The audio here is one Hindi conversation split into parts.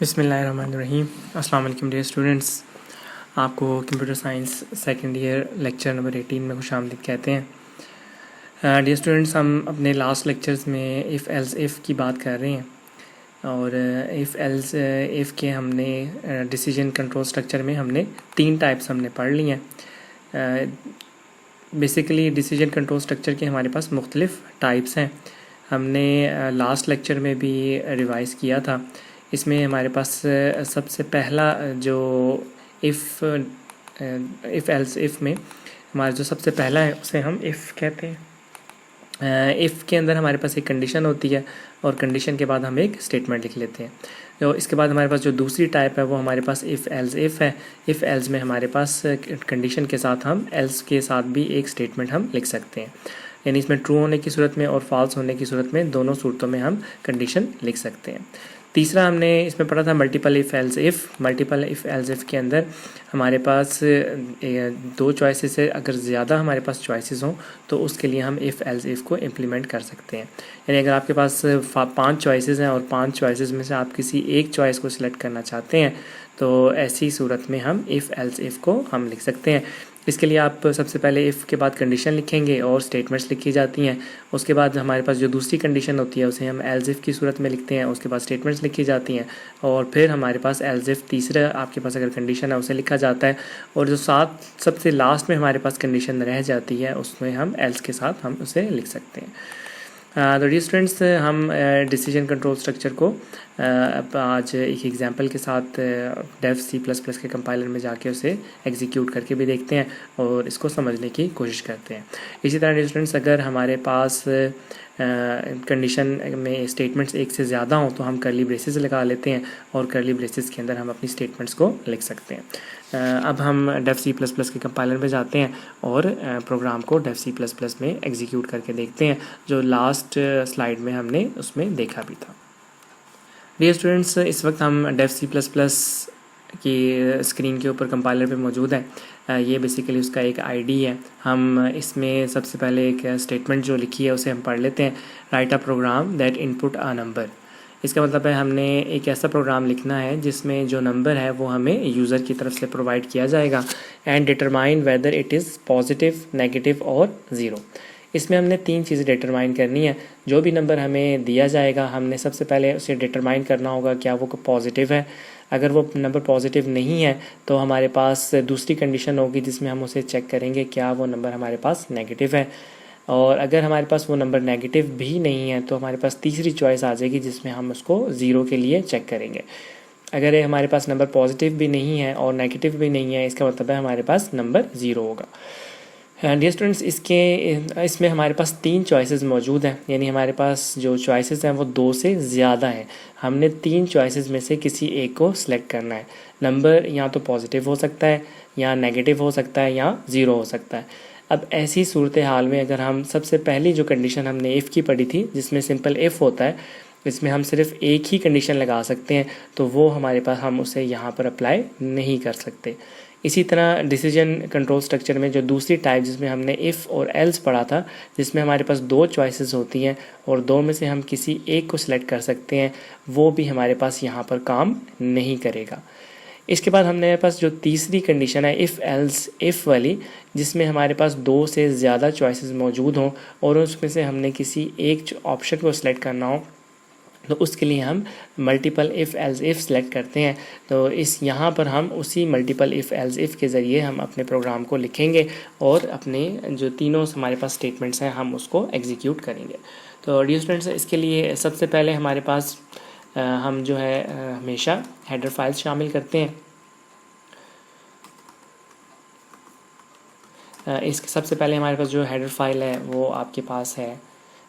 बिस्मिल्लाहिर्रहमानिर्रहीम। अस्सलाम वालेकुम डियर स्टूडेंट्स, आपको computer science second year lecture number 18 में खुशामदीद कहते हैं। डियर स्टूडेंट्स, हम अपने लास्ट लेक्चर्स में इफ़ एल्स इफ़ की बात कर रहे हैं और इफ़ एल्स इफ़ के हमने डिसीजन कंट्रोल स्ट्रक्चर में हमने 3 टाइप्स हमने पढ़ लिए हैं। बेसिकली डिसीजन कंट्रोल स्ट्रक्चर के हमारे पास मुख्तलिफ टाइप्स हैं। हमने लास्ट लेक्चर में भी रिवाइज़ किया था। इसमें हमारे पास सबसे पहला जो इफ़ एल्स इफ़ में हमारा जो सबसे पहला है उसे हम इफ़ कहते हैं। इफ़ के अंदर हमारे पास एक कंडीशन होती है और कंडीशन के बाद हम एक स्टेटमेंट लिख लेते हैं। तो इसके बाद हमारे पास जो दूसरी टाइप है वो हमारे पास इफ़ एल्स इफ़ है। इफ़ एल्स में हमारे पास कंडीशन के साथ हम एल्स के साथ भी एक स्टेटमेंट हम लिख सकते हैं, यानी इसमें ट्रू होने की सूरत में और फॉल्स होने की सूरत में दोनों सूरतों में हम कंडीशन लिख सकते हैं। तीसरा हमने इसमें पढ़ा था multiple if else if. Multiple if else if के अंदर हमारे पास 2 चॉइसेस है। अगर ज़्यादा हमारे पास चॉइसेस हों तो उसके लिए हम इफ़ एल्स इफ़ को इम्प्लीमेंट कर सकते हैं। यानी अगर आपके पास 5 चॉइसेस हैं और 5 चॉइसेस में से आप किसी एक चॉइस को सिलेक्ट करना चाहते हैं तो ऐसी सूरत में हम इफ़ एल्स इफ़ को हम लिख सकते हैं। इसके लिए आप सबसे पहले इफ़ के बाद कंडीशन लिखेंगे और स्टेटमेंट्स लिखी जाती हैं। उसके बाद हमारे पास जो दूसरी कंडीशन होती है उसे हम एल्स इफ़ की सूरत में लिखते हैं। उसके बाद स्टेटमेंट्स लिखी जाती हैं और फिर हमारे पास एल्स इफ़ तीसरा आपके पास अगर कंडीशन है उसे लिखा जाता है और जो सबसे लास्ट में हमारे पास कंडीशन रह जाती है उसमें हम एल्स के साथ हम उसे लिख सकते हैं। तो डियर स्टूडेंट्स, हम डिसीजन कंट्रोल स्ट्रक्चर को आज एक एग्जांपल के साथ डेव C++ के कंपाइलर में जाके उसे एग्जीक्यूट करके भी देखते हैं और इसको समझने की कोशिश करते हैं। इसी तरह डियर स्टूडेंट्स, अगर हमारे पास कंडीशन में स्टेटमेंट्स एक से ज़्यादा हों तो हम कर्ली ब्रेसेस लगा लेते हैं और कर्ली ब्रेसेस के अंदर हम अपनी स्टेटमेंट्स को लिख सकते हैं। अब हम डेव C++ के कंपाइलर में जाते हैं और प्रोग्राम को डेव C++ में एग्जीक्यूट करके देखते हैं, जो लास्ट स्लाइड में हमने उसमें देखा भी था। डियर स्टूडेंट्स, इस वक्त हम डेव C++ की स्क्रीन के ऊपर कंपाइलर पे मौजूद है। ये बेसिकली उसका एक आईडी है। हम इसमें सबसे पहले एक स्टेटमेंट जो लिखी है उसे हम पढ़ लेते हैं। Write a program that input a number. इसका मतलब है हमने एक ऐसा प्रोग्राम लिखना है जिसमें जो नंबर है वो हमें यूज़र की तरफ से प्रोवाइड किया जाएगा and determine whether it is positive, negative और ज़ीरो। इसमें हमने 3 चीज़ें डिटरमाइन करनी है। जो भी नंबर हमें दिया जाएगा हमने सबसे पहले उसे डिटरमाइन करना होगा क्या वो पॉजिटिव है। अगर वो नंबर पॉजिटिव नहीं है तो हमारे पास दूसरी कंडीशन होगी जिसमें हम उसे चेक करेंगे क्या वो नंबर हमारे पास नेगेटिव है। और अगर हमारे पास वो नंबर नेगेटिव भी नहीं है तो हमारे पास तीसरी चॉइस आ जाएगी जिसमें हम उसको ज़ीरो के लिए चेक करेंगे। अगर हमारे पास नंबर पॉजिटिव भी नहीं है और नेगेटिव भी नहीं है, इसका मतलब है हमारे पास नंबर ज़ीरो होगा। डियर स्टूडेंट्स, इसमें हमारे पास 3 चॉइसेस मौजूद हैं, यानी हमारे पास जो चॉइसेस हैं वो 2 से ज़्यादा हैं। हमने 3 चॉइसेस में से किसी एक को सिलेक्ट करना है। नंबर या तो पॉजिटिव हो सकता है या नेगेटिव हो सकता है या ज़ीरो हो सकता है। अब ऐसी सूरत हाल में अगर हम सबसे पहली जो कंडीशन हमने इफ़ की पढ़ी थी जिसमें सिंपल इफ़ होता है, इसमें हम सिर्फ एक ही कंडीशन लगा सकते हैं, तो वो हमारे पास हम उसे यहाँ पर अप्लाई नहीं कर सकते। इसी तरह डिसीजन कंट्रोल स्ट्रक्चर में जो दूसरी टाइप जिसमें हमने इफ़ और एल्स पढ़ा था, जिसमें हमारे पास 2 चॉइसेस होती हैं और 2 में से हम किसी एक को सिलेक्ट कर सकते हैं, वो भी हमारे पास यहाँ पर काम नहीं करेगा। इसके बाद हमारे पास जो तीसरी कंडीशन है इफ़ एल्स इफ़ वाली, जिसमें हमारे पास 2 से ज़्यादा चॉइसेस मौजूद हों और उसमें से हमने किसी एक ऑप्शन को सिलेक्ट करना हो, तो उसके लिए हम multiple if else if select करते हैं। तो यहाँ पर हम उसी मल्टीपल इफ़ एल्स इफ़ के ज़रिए हम अपने प्रोग्राम को लिखेंगे और अपने जो तीनों हमारे पास स्टेटमेंट्स हैं हम उसको एग्जीक्यूट करेंगे। तो डियर स्टूडेंट्स, इसके लिए सबसे पहले हमारे पास हम जो है हमेशा हेडर फाइल्स शामिल करते हैं। इसके सबसे पहले हमारे पास जो हेडर फाइल है वो आपके पास है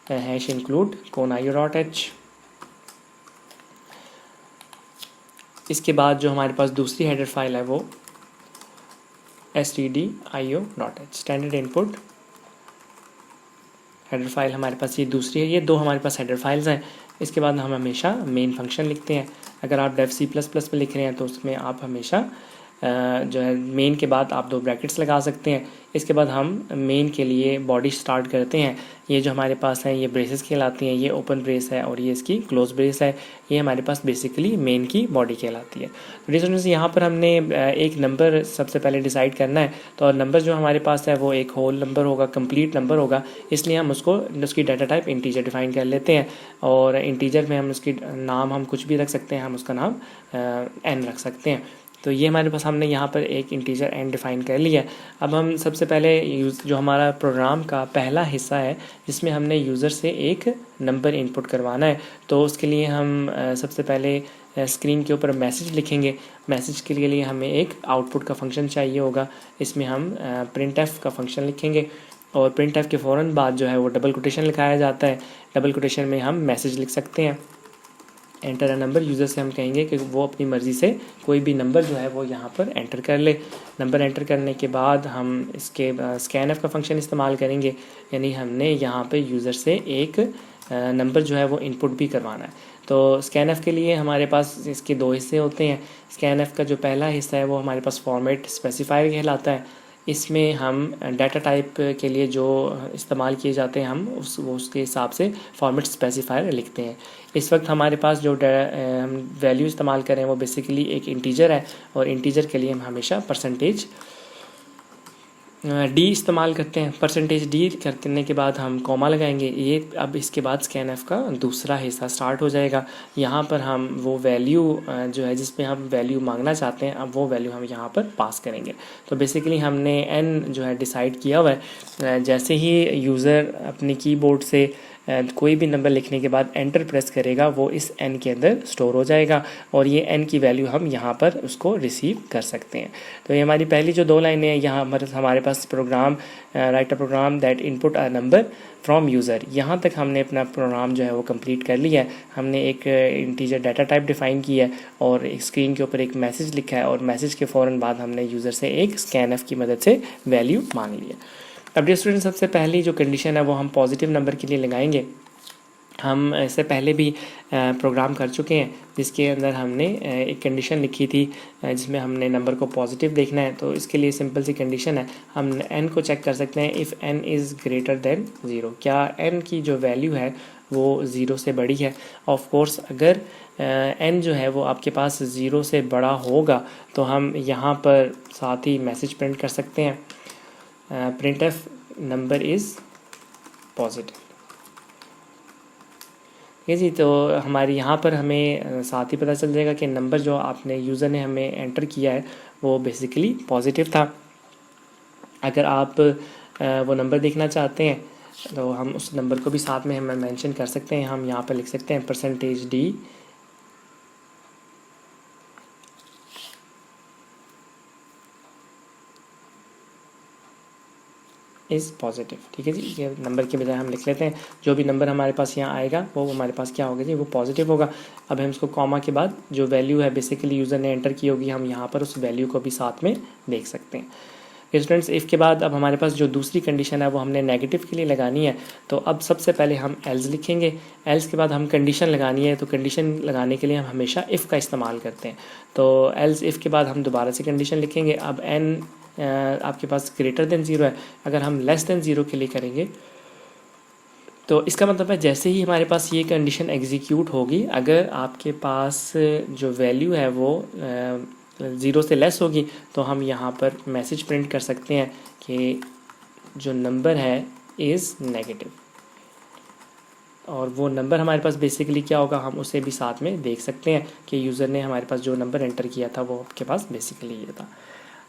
#include conaio.h। इसके बाद जो हमारे पास दूसरी हेडर फाइल है वो stdio.h, standard input header file हमारे पास ये दूसरी है। ये 2 हमारे पास हेडर फाइल्स हैं। इसके बाद हम हमेशा मेन फंक्शन लिखते हैं। अगर आप डेव C++ में लिख रहे हैं तो उसमें आप हमेशा जो है मेन के बाद आप 2 ब्रैकेट्स लगा सकते हैं। इसके बाद हम मेन के लिए बॉडी स्टार्ट करते हैं। ये जो हमारे पास है ये ब्रेसेस कहलाती हैं, ये ओपन ब्रेस है और ये इसकी क्लोज ब्रेस है। ये हमारे पास बेसिकली मेन की बॉडी कहलाती है। तो डियर स्टूडेंट्स, यहाँ पर हमने एक नंबर सबसे पहले डिसाइड करना है। तो नंबर जो हमारे पास है वो एक होल नंबर होगा, कंप्लीट नंबर होगा, इसलिए हम उसकी डाटा टाइप इंटीजर डिफाइन कर लेते हैं। और इंटीजर में हम उसकी नाम हम कुछ भी रख सकते हैं, हम उसका नाम n रख सकते हैं। तो ये हमारे पास हमने यहाँ पर एक इंटीजर n डिफ़ाइन कर लिया है। अब हम सबसे पहले जो हमारा प्रोग्राम का पहला हिस्सा है जिसमें हमने यूज़र से एक नंबर इनपुट करवाना है, तो उसके लिए हम सबसे पहले स्क्रीन के ऊपर मैसेज लिखेंगे। मैसेज के लिए हमें एक आउटपुट का फंक्शन चाहिए होगा। इसमें हम printf का फंक्शन लिखेंगे और printf के फ़ौरन बाद जो है वो डबल कोटेशन लिखाया जाता है। डबल कोटेशन में हम मैसेज लिख सकते हैं, एंटर अ नंबर। यूज़र से हम कहेंगे कि वो अपनी मर्ज़ी से कोई भी नंबर जो है वो यहाँ पर एंटर कर ले। नंबर एंटर करने के बाद हम इसके स्कैनफ का फंक्शन इस्तेमाल करेंगे, यानी हमने यहाँ पे यूज़र से एक नंबर जो है वो इनपुट भी करवाना है। तो स्कैनफ के लिए हमारे पास इसके 2 हिस्से होते हैं। स्कैनफ का जो पहला हिस्सा है वो हमारे पास फॉर्मेट स्पेसिफायर कहलाता है। इसमें हम डाटा टाइप के लिए जो इस्तेमाल किए जाते हैं हम उसके हिसाब से फॉर्मेट स्पेसिफायर लिखते हैं। इस वक्त हमारे पास जो हम वैल्यू इस्तेमाल करें वो बेसिकली एक इंटीजर है और इंटीजर के लिए हम हमेशा परसेंटेज डी इस्तेमाल करते हैं। परसेंटेज डी करने के बाद हम कॉमा लगाएंगे। ये अब इसके बाद स्कैनफ का दूसरा हिस्सा स्टार्ट हो जाएगा। यहाँ पर हम वो वैल्यू जो है जिसमें हम वैल्यू मांगना चाहते हैं, अब वो वैल्यू हम यहाँ पर पास करेंगे। तो बेसिकली हमने एन जो है डिसाइड किया हुआ है। जैसे ही यूज़र अपने कीबोर्ड से कोई भी नंबर लिखने के बाद एंटर प्रेस करेगा वो इस n के अंदर स्टोर हो जाएगा और ये n की वैल्यू हम यहाँ पर उसको रिसीव कर सकते हैं। तो ये हमारी पहली जो 2 लाइनें हैं, यहाँ हमारे पास program write a program that input a number from user, यहाँ तक हमने अपना प्रोग्राम जो है वो कंप्लीट कर लिया है। हमने एक इंटीजर डाटा टाइप डिफ़ाइन किया है और स्क्रीन के ऊपर एक मैसेज लिखा है और मैसेज के फ़ौरन बाद हमने यूज़र से एक स्कैनफ की मदद से वैल्यू मांग लिया। अब डियर स्टूडेंट, सबसे पहली जो कंडीशन है वो हम पॉजिटिव नंबर के लिए लगाएंगे। हम इससे पहले भी प्रोग्राम कर चुके हैं जिसके अंदर हमने एक कंडीशन लिखी थी जिसमें हमने नंबर को पॉजिटिव देखना है। तो इसके लिए सिंपल सी कंडीशन है, हम n को चेक कर सकते हैं if n is greater than 0, क्या n की जो वैल्यू है वो 0 से बड़ी है। ऑफ कोर्स अगर n जो है वो आपके पास 0 से बड़ा होगा तो हम यहाँ पर साथ ही मैसेज प्रिंट कर सकते हैं, printf नंबर इज़ पॉजिटिव। ठीक है जी। तो हमारी यहाँ पर हमें साथ ही पता चल जाएगा कि नंबर जो आपने यूज़र ने हमें एंटर किया है वो बेसिकली पॉजिटिव था। अगर आप वो नंबर देखना चाहते हैं तो हम उस नंबर को भी साथ में हम मेंशन कर सकते हैं। हम यहाँ पर लिख सकते हैं परसेंटेज डी इज़ पॉजिटिव। ठीक है जी, ये नंबर के बजाय हम लिख लेते हैं जो भी नंबर हमारे पास यहाँ आएगा वो हमारे पास क्या होगा जी, वो पॉजिटिव होगा। अब हम इसको कॉमा के बाद जो वैल्यू है बेसिकली यूज़र ने एंटर की होगी हम यहाँ पर उस वैल्यू को भी साथ में देख सकते हैं। स्टूडेंट्स, इफ़ के बाद अब हमारे पास जो दूसरी कंडीशन है वो हमने नेगेटिव के लिए लगानी है। तो अब सबसे पहले हम एल्स लिखेंगे, एल्स के बाद हम कंडीशन लगानी है। तो कंडीशन लगाने के लिए हम हमेशा इफ़ का इस्तेमाल करते हैं। तो एल्स इफ़ के बाद हम दोबारा से कंडीशन लिखेंगे। अब n आपके पास ग्रेटर देन 0 है, अगर हम लेस देन 0 के लिए करेंगे तो इसका मतलब है जैसे ही हमारे पास ये कंडीशन एग्जीक्यूट होगी, अगर आपके पास जो वैल्यू है वो 0 से लेस होगी तो हम यहाँ पर मैसेज प्रिंट कर सकते हैं कि जो नंबर है इज़ नेगेटिव। और वो नंबर हमारे पास बेसिकली क्या होगा हम उसे भी साथ में देख सकते हैं कि यूज़र ने हमारे पास जो नंबर एंटर किया था वो आपके पास बेसिकली ये था।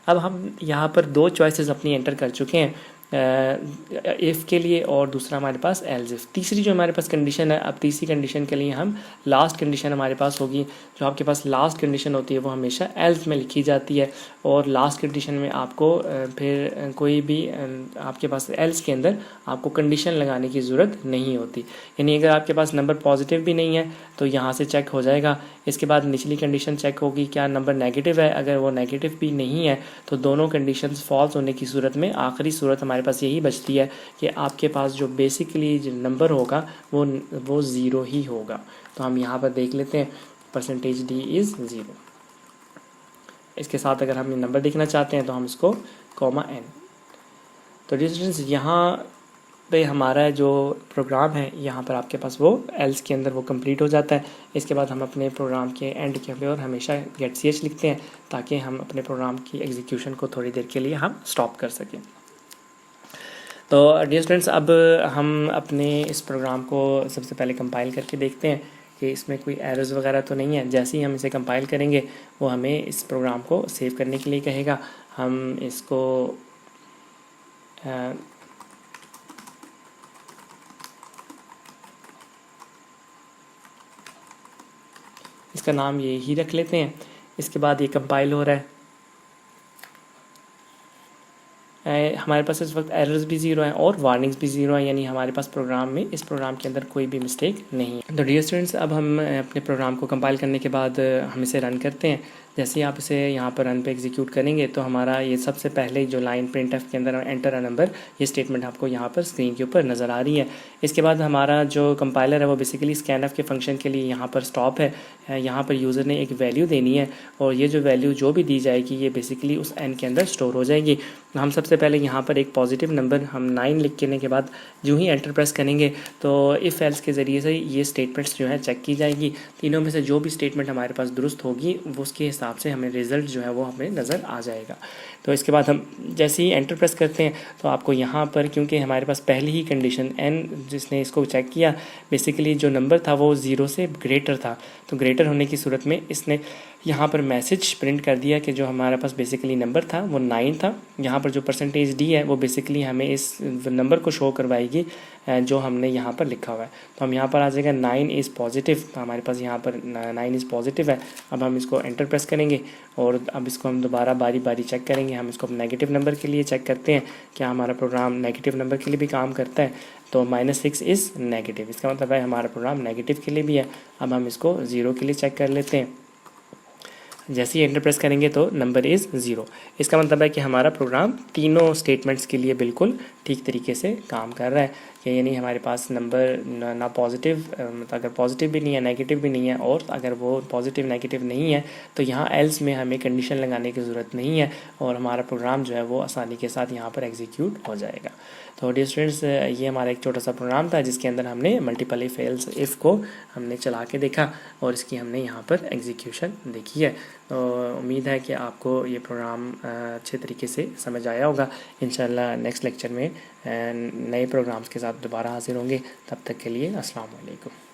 अब हम यहाँ पर 2 चॉइसेस अपनी एंटर कर चुके हैं, इफ़ के लिए और दूसरा हमारे पास एल्स इफ़। तीसरी जो हमारे पास कंडीशन है, अब तीसरी कंडीशन के लिए हम लास्ट कंडीशन हमारे पास होगी। जो आपके पास लास्ट कंडीशन होती है वो हमेशा एल्स में लिखी जाती है और लास्ट कंडीशन में आपको फिर कोई भी आपके पास एल्स के अंदर आपको कंडीशन लगाने की ज़रूरत नहीं होती। यानी अगर आपके पास नंबर पॉजिटिव भी नहीं है तो यहाँ से चेक हो जाएगा। इसके बाद निचली कंडीशन चेक होगी क्या नंबर नेगेटिव है, अगर वो नेगेटिव भी नहीं है तो दोनों कंडीशंस फॉल्स होने की सूरत में आखिरी सूरत हमारे पास यही बचती है कि आपके पास जो बेसिकली जो नंबर होगा वो 0 ही होगा। तो हम यहाँ पर देख लेते हैं परसेंटेज डी इज़ 0। इसके साथ अगर हम नंबर देखना चाहते हैं तो हम इसको कॉमा n। तो डियर स्टूडेंट्स यहाँ पे हमारा जो प्रोग्राम है यहाँ पर आपके पास वो एल्स के अंदर वो कंप्लीट हो जाता है। इसके बाद हम अपने प्रोग्राम के एंड के और हमेशा गेट ch लिखते हैं ताकि हम अपने प्रोग्राम की एग्जीक्यूशन को थोड़ी देर के लिए हम स्टॉप कर सकें। तो डियर स्टूडेंट्स अब हम अपने इस प्रोग्राम को सबसे पहले कंपाइल करके देखते हैं कि इसमें कोई एरर्स वगैरह तो नहीं है। जैसे ही हम इसे कंपाइल करेंगे वो हमें इस प्रोग्राम को सेव करने के लिए कहेगा। हम इसको इसका नाम ये ही रख लेते हैं। इसके बाद ये कंपाइल हो रहा है। हमारे पास इस वक्त एरर्स भी ज़ीरो हैं और वार्निंग्स भी ज़ीरो हैं, यानी हमारे पास प्रोग्राम में इस प्रोग्राम के अंदर कोई भी मिस्टेक नहीं है। तो डियर स्टूडेंट्स अब हम अपने प्रोग्राम को कंपाइल करने के बाद हम इसे रन करते हैं। जैसे ही आप इसे यहाँ पर रन पे एग्जीक्यूट करेंगे तो हमारा ये सबसे पहले जो लाइन printf के अंदर एंटर अ नंबर ये स्टेटमेंट आपको यहाँ पर स्क्रीन के ऊपर नज़र आ रही है। इसके बाद हमारा जो कंपाइलर है वो बेसिकली स्कैनफ के फंक्शन के लिए यहाँ पर स्टॉप है। यहाँ पर यूज़र ने एक वैल्यू देनी है और ये जो वैल्यू जो भी दी जाएगी ये बेसिकली उस n के अंदर स्टोर हो जाएगी। हम सबसे पहले यहाँ पर एक पॉजिटिव नंबर हम 9 लिख करने के बाद जो ही एंटर प्रेस करेंगे तो इफ़ एल्स के ज़रिए से ये स्टेटमेंट्स जो है चेक की जाएगी। तीनों में से जो भी स्टेटमेंट हमारे पास दुरुस्त होगी वो उसके हिसाब से हमें रिज़ल्ट जो है वो हमें नज़र आ जाएगा। तो इसके बाद हम जैसे ही एंटर प्रेस करते हैं तो आपको यहाँ पर क्योंकि हमारे पास पहली ही कंडीशन n जिसने इसको चेक किया बेसिकली जो नंबर था वो 0 से ग्रेटर था, तो ग्रेटर होने की सूरत में इसने यहाँ पर मैसेज प्रिंट कर दिया कि जो हमारे पास बेसिकली नंबर था वो 9 था। यहाँ पर जो % d है वो बेसिकली हमें इस नंबर को शो करवाएगी जो हमने यहाँ पर लिखा हुआ है। तो हम यहाँ पर आ जाएगा 9 इज़ पॉजिटिव, तो हमारे पास यहाँ पर 9 इज़ पॉजिटिव है। अब हम इसको एंटर प्रेस करेंगे और अब इसको हम दोबारा बारी बारी चेक करेंगे। हम इसको नेगेटिव नंबर के लिए चेक करते हैं, क्या हमारा प्रोग्राम नेगेटिव नंबर के लिए भी काम करता है। तो -6 इज़ नेगेटिव, इसका मतलब है हमारा प्रोग्राम नेगेटिव के लिए भी है। अब हम इसको 0 के लिए चेक कर लेते हैं। जैसे ही एंटर प्रेस करेंगे तो नंबर इज़ 0, इसका मतलब है कि हमारा प्रोग्राम तीनों स्टेटमेंट्स के लिए बिल्कुल ठीक तरीके से काम कर रहा है। कि यानी हमारे पास नंबर ना पॉजिटिव मतलब अगर पॉजिटिव भी नहीं है नेगेटिव भी नहीं है, और अगर वो पॉजिटिव नेगेटिव नहीं है तो यहाँ एल्स में हमें कंडीशन लगाने की ज़रूरत नहीं है और हमारा प्रोग्राम जो है वो आसानी के साथ यहाँ पर एग्जीक्यूट हो जाएगा। तो डियर स्टूडेंट्स ये हमारा एक छोटा सा प्रोग्राम था जिसके अंदर हमने मल्टीपल इफ़ को हमने चला के देखा और इसकी हमने यहाँ पर एग्जीक्यूशन देखी है। तो उम्मीद है कि आपको ये प्रोग्राम अच्छे तरीके से समझ आया होगा। इंशाल्लाह नेक्स्ट लेक्चर में नए प्रोग्राम्स के साथ दोबारा हाजिर होंगे। तब तक के लिए अस्सलाम वालेकुम।